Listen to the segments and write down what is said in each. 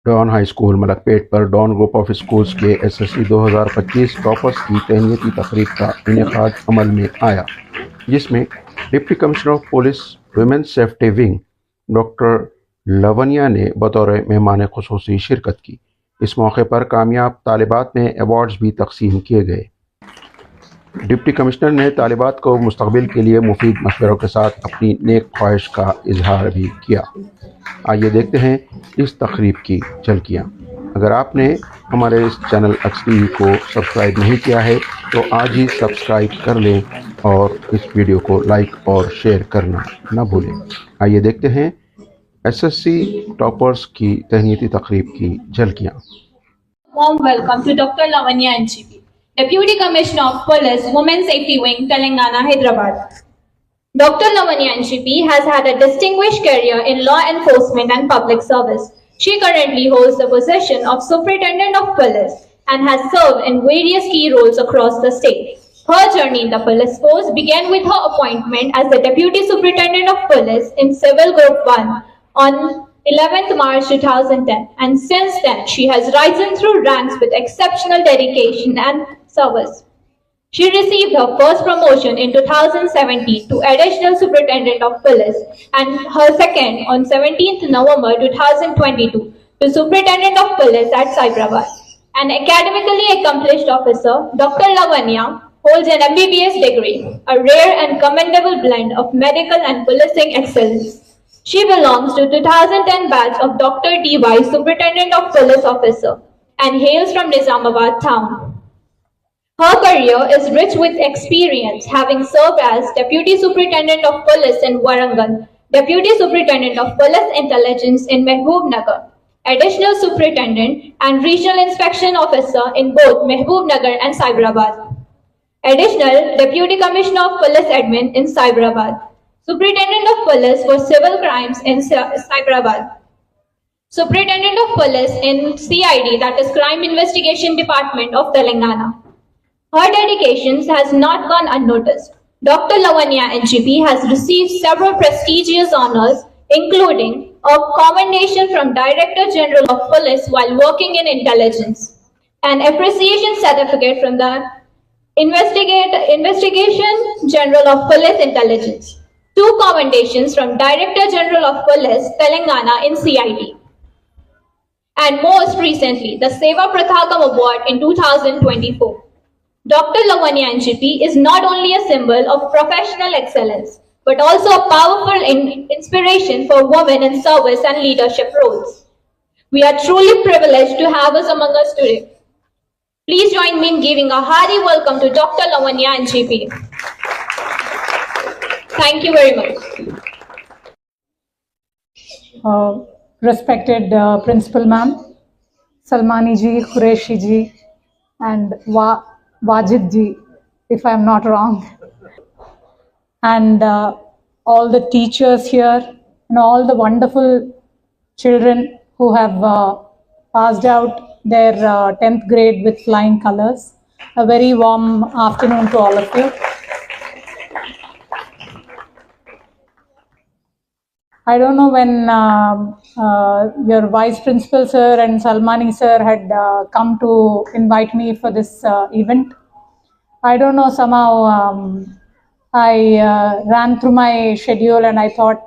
Don high school Malakpet पर Don group of schools के SSC 2025 toppers की तहनीती तकरीब का इनेकाद अमल में आया, जिसमें deputy commissioner of police women's safety wing doctor Lavanya ने बतौर मेहमान खुसूसी शिरकत की। इस मौके पर कामयाब तालिबात में अवार्ड्स भी तकसीम किए गए। डिप्टी कमिश्नर ने तालिबात को मुस्तकबिल के लिए मुफीद मशवरों के साथ अपनी नेक ख्वाहिश का इजहार भी किया। आइए देखते हैं इस तकरीब की झलकियाँ। अगर आपने हमारे इस चैनल XTV को सब्सक्राइब नहीं किया है तो आज ही सब्सक्राइब कर लें और इस वीडियो को लाइक और शेयर करना न भूलें। आइए देखते हैं SSC टॉपर्स की तहनीती तकरीब की झलकियाँ। Warm welcome to Dr. Lavanya NGP, Deputy Commissioner of Police, Women's Safety Wing, Telangana, Hyderabad. Dr. Lavanya NGP has had a distinguished career in law enforcement and public service. She currently holds the position of Superintendent of Police and has served in various key roles across the state. Her journey in the police force began with her appointment as the Deputy Superintendent of Police in Civil Group 1 on 11th March 2010, and since then she has risen through ranks with exceptional dedication and service. She received her first promotion in 2017 to Additional Superintendent of Police and her second on 17th November 2022 to Superintendent of Police at Hyderabad. An academically accomplished officer, Dr. Lavanya holds an MBBS degree, a rare and commendable blend of medical and policing excellence. She belongs to 2010 batch of Dr. D.Y. Superintendent of Police Officer and hails from Nizamabad town. Her career is rich with experience, having served as Deputy Superintendent of Police in Warangal, Deputy Superintendent of Police Intelligence in Mehboob-Nagar, Additional Superintendent and Regional Inspection Officer in both Mehboob-Nagar and Hyderabad, Additional Deputy Commissioner of Police Admin in Hyderabad, Superintendent of Police for Civil Crimes in Hyderabad, Superintendent of Police in CID, that is Crime Investigation Department of Telangana. Her dedications has not gone unnoticed. Dr. Lavanya NGP has received several prestigious honors, including a commendation from Director General of Police while working in intelligence, an appreciation certificate from the Investigation General of Police Intelligence, 2 commendations from Director General of Police, Telangana in CID, and most recently, the Seva Prathakam Award in 2024. Dr. Lavanya NGP is not only a symbol of professional excellence, but also a powerful inspiration for women in service and leadership roles. We are truly privileged to have us among us today. Please join me in giving a hearty welcome to Dr. Lavanya NGP. Thank you very much. Respected Principal Ma'am, Salmani ji, Qureshi ji, and Wajid ji, if I am not wrong, and all the teachers here, and all the wonderful children who have passed out their 10th grade with flying colors. A very warm afternoon to all of you. I don't know when your Vice Principal sir and Salmani sir had come to invite me for this event. I don't know, somehow I ran through my schedule and I thought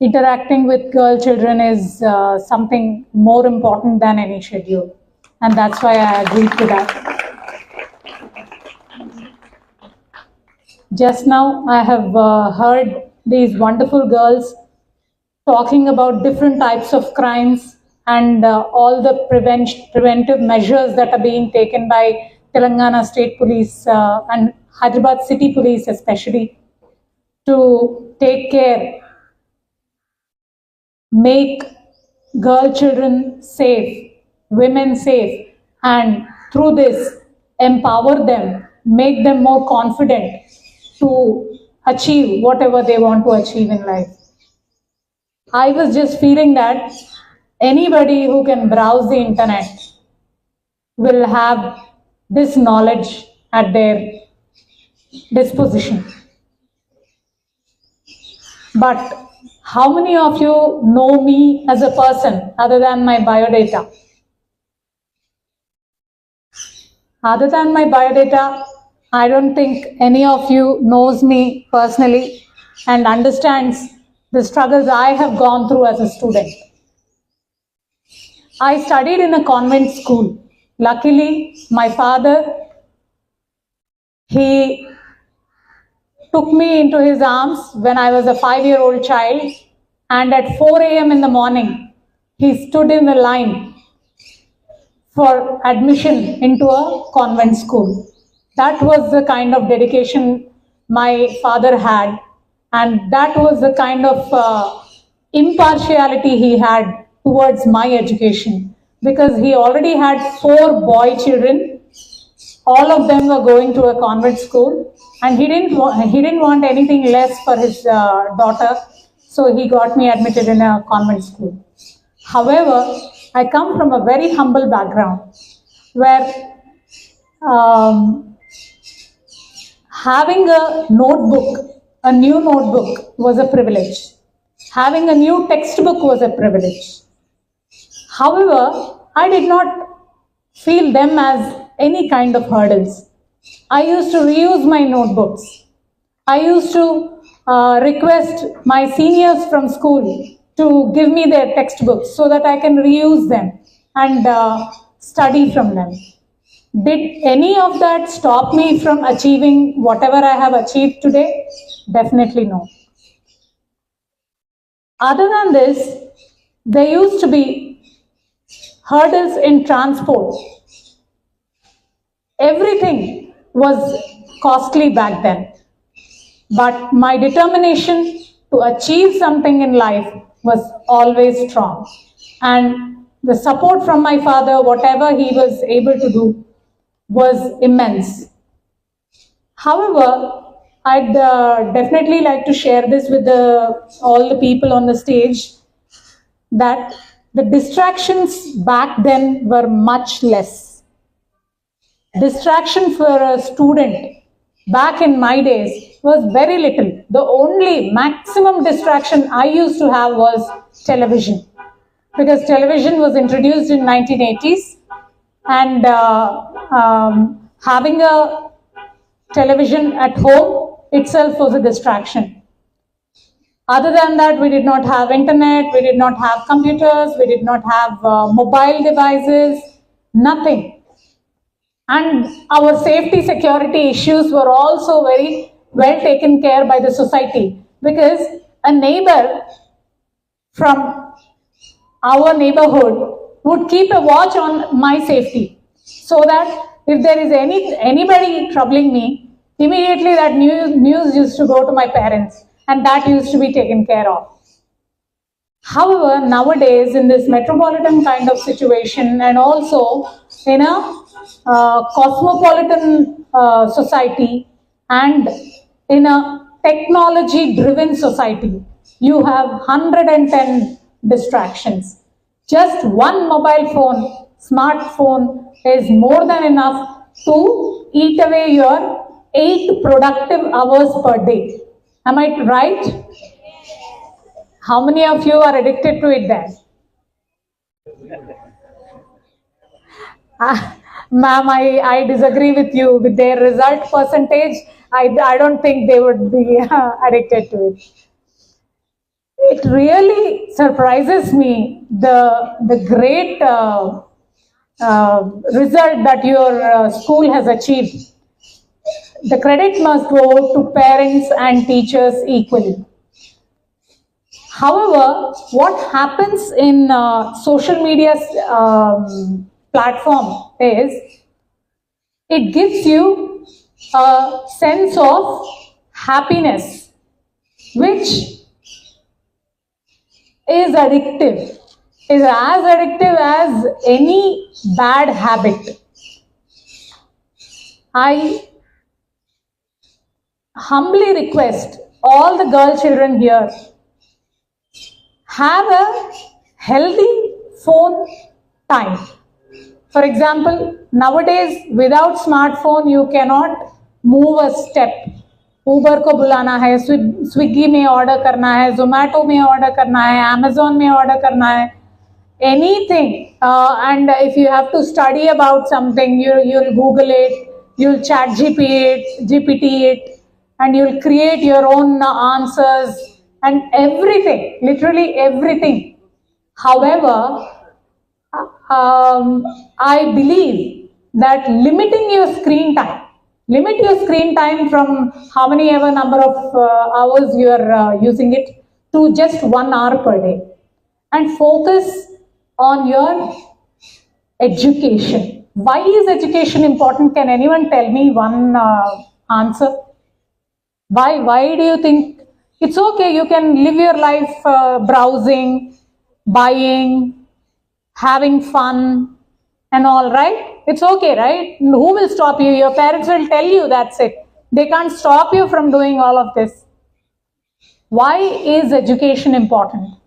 interacting with girl children is something more important than any schedule. And that's why I agreed to that. Just now I have heard these wonderful girls talking about different types of crimes and all the preventive measures that are being taken by Telangana State Police and Hyderabad City Police especially to take care, make girl children safe, women safe, and through this empower them, make them more confident to achieve whatever they want to achieve in life. I was just feeling that anybody who can browse the internet will have this knowledge at their disposition. But How many of you know me as a person other than my biodata? Other than my biodata, I don't think any of you knows me personally and understands the struggles I have gone through as a student. I studied in a convent school. Luckily, my father, he took me into his arms when I was a 5-year-old child, and at 4 a.m. in the morning, he stood in the line for admission into a convent school. That was the kind of dedication my father had, and that was the kind of impartiality he had towards my education, because he already had 4 boy children. All of them were going to a convent school, and he didn't want anything less for his daughter, so he got me admitted in a convent school. However, I come from a very humble background where having a notebook, a new notebook, was a privilege. Having a new textbook was a privilege. However, I did not feel them as any kind of hurdles. I used to reuse my notebooks. I used to request my seniors from school to give me their textbooks so that I can reuse them and study from them. Did any of that stop me from achieving whatever I have achieved today? Definitely no. Other than this, there used to be hurdles in transport. Everything was costly back then. But my determination to achieve something in life was always strong. And the support from my father, whatever he was able to do, was immense. However, I'd definitely like to share this with all the people on the stage, that the distractions back then were much less. Distraction for a student back in my days was very little. The only maximum distraction I used to have was television, because television was introduced in 1980s, and having a television at home itself was a distraction. Other than that, we did not have internet, we did not have computers, we did not have mobile devices, nothing. And our safety security issues were also very well taken care by the society, because a neighbor from our neighborhood would keep a watch on my safety, so that if there is anybody troubling me, immediately that news used to go to my parents, and that used to be taken care of. However, nowadays, in this metropolitan kind of situation, and also in a cosmopolitan society, and in a technology-driven society, you have 110 distractions. Just one mobile phone, smartphone, is more than enough to eat away your 8 productive hours per day. Am I right? How many of you are addicted to it then? Ma'am, I disagree with you. With their result percentage, I don't think they would be addicted to it. It really surprises me, the great result that your school has achieved. The credit must go to parents and teachers equally. However, what happens in social media platform is, it gives you a sense of happiness, which is addictive, is as addictive as any bad habit. I humbly request all the girl children here, have a healthy phone time. For example, nowadays without smartphone you cannot move a step. उबर को बुलाना है, Swiggy में order करना है, जोमेटो में order करना है, Amazon में ऑर्डर करना है, anything. And if you have to study about something, you'll Google it, you'll chat GPT it, and you'll create your own answers and everything, literally everything. However, I believe that limit your screen time from how many ever number of hours you are using it to just 1 hour per day, and focus on your education. Why is education important? Can anyone tell me one answer? Why do you think it's okay? You can live your life browsing, buying, having fun and all, right? It's okay, right? Who will stop you? Your parents will tell you, that's it. They can't stop you from doing all of this. Why is education important?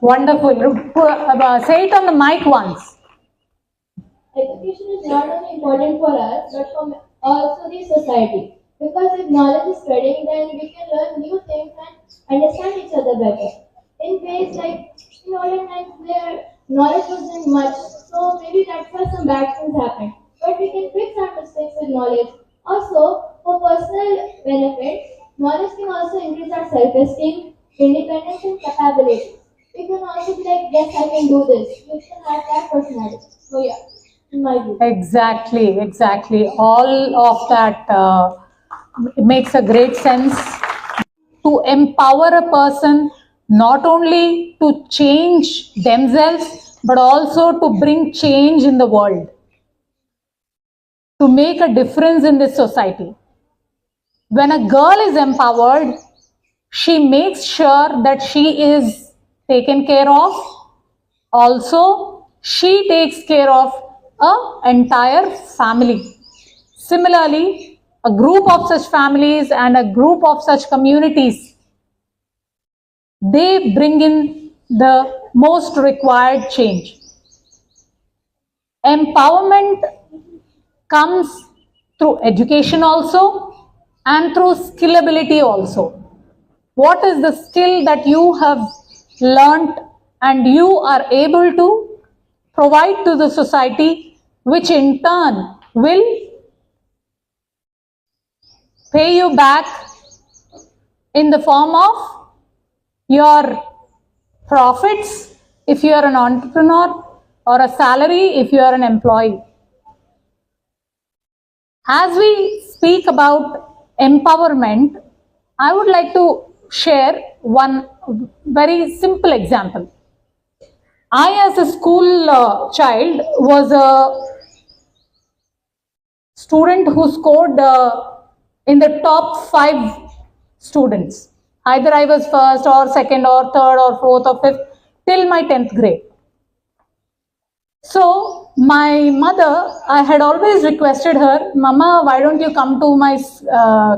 Wonderful. Say it on the mic once. Education is not only important for us, but for also the society. Because if knowledge is spreading, then we can learn new things and understand each other better. In ways like, in olden times where knowledge wasn't much, so maybe that's why some bad things happen. But we can fix our mistakes with knowledge. Also, for personal benefit, knowledge can also increase our self-esteem, independence, and capabilities. We can also be like, yes, I can do this. We can have that personality. So yeah, in my view. Exactly. All of that makes a great sense. To empower a person not only to change themselves, but also to bring change in the world, to make a difference in this society. When a girl is empowered, she makes sure that she is taken care of. Also, she takes care of an entire family. Similarly, a group of such families and a group of such communities, they bring in the most required change. Empowerment comes through education also and through skillability also. What is the skill that you have learnt and you are able to provide to the society, which in turn will pay you back in the form of your profits if you are an entrepreneur, or a salary if you are an employee. As we speak about empowerment, I would like to share one very simple example. I, as a school child, was a student who scored in the top 5 students. Either I was first or second or third or fourth or fifth till my 10th grade. So my mother, I had always requested her, Mama, why don't you come to my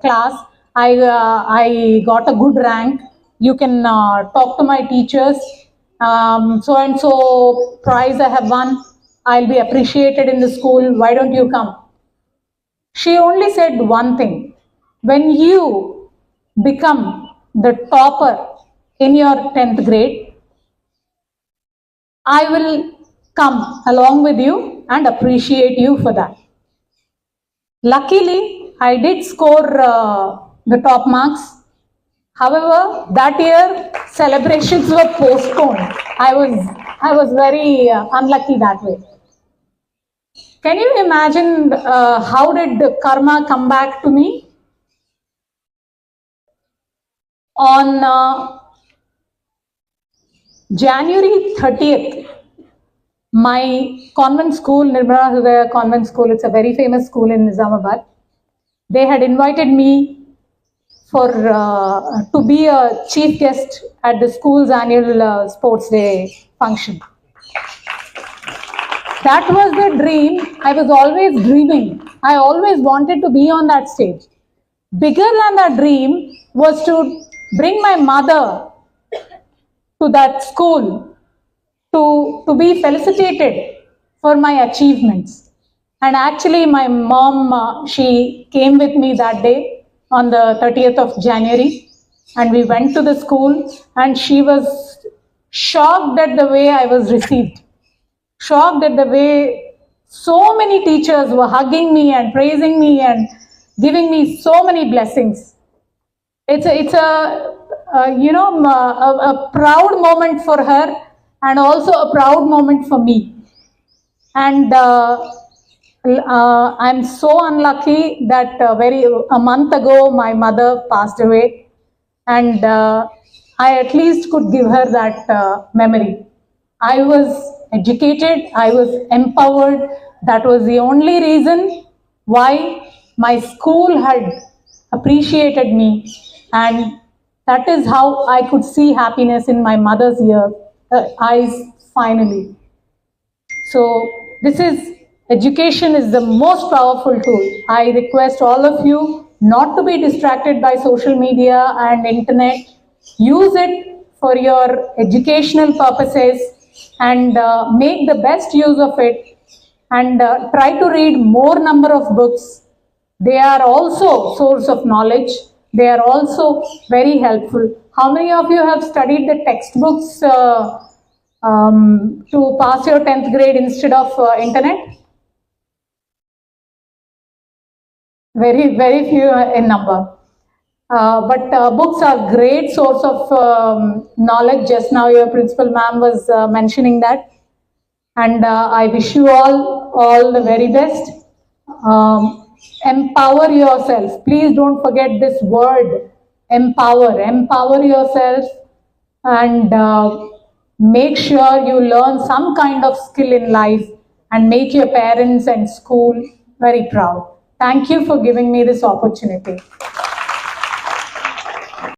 class? I got a good rank. You can talk to my teachers. So and so prize I have won. I'll be appreciated in the school. Why don't you come? She only said one thing. When you become the topper in your 10th grade, I will come along with you and appreciate you for that. Luckily, I did score the top marks. However, that year celebrations were postponed. I was very unlucky that way. Can you imagine how did karma come back to me? On January 30th, my convent school, Nirmala Hridaya Convent School, it's a very famous school in Nizamabad. They had invited me for to be a chief guest at the school's annual sports day function. That was the dream I was always dreaming. I always wanted to be on that stage. Bigger than that dream was to bring my mother to that school to be felicitated for my achievements. And actually, my mom, she came with me that day on the 30th of January, and we went to the school, and she was shocked at the way I was received. Shocked at the way so many teachers were hugging me and praising me and giving me so many blessings. It's a proud moment for her and also a proud moment for me. And I'm so unlucky that a month ago my mother passed away, and I at least could give her that memory. I was educated, I was empowered. That was the only reason why my school had appreciated me, and that is how I could see happiness in my mother's eyes finally. So this is education is the most powerful tool. I request all of you not to be distracted by social media and internet. Use it for your educational purposes and make the best use of it, and try to read more number of books. They are also source of knowledge. They are also very helpful. How many of you have studied the textbooks to pass your 10th grade instead of internet? Very, very few in number. But books are great source of knowledge. Just now your principal ma'am was mentioning that. And I wish you all the very best. Empower yourself. Please don't forget this word, empower. Empower yourself, and make sure you learn some kind of skill in life and make your parents and school very proud. Thank you for giving me this opportunity.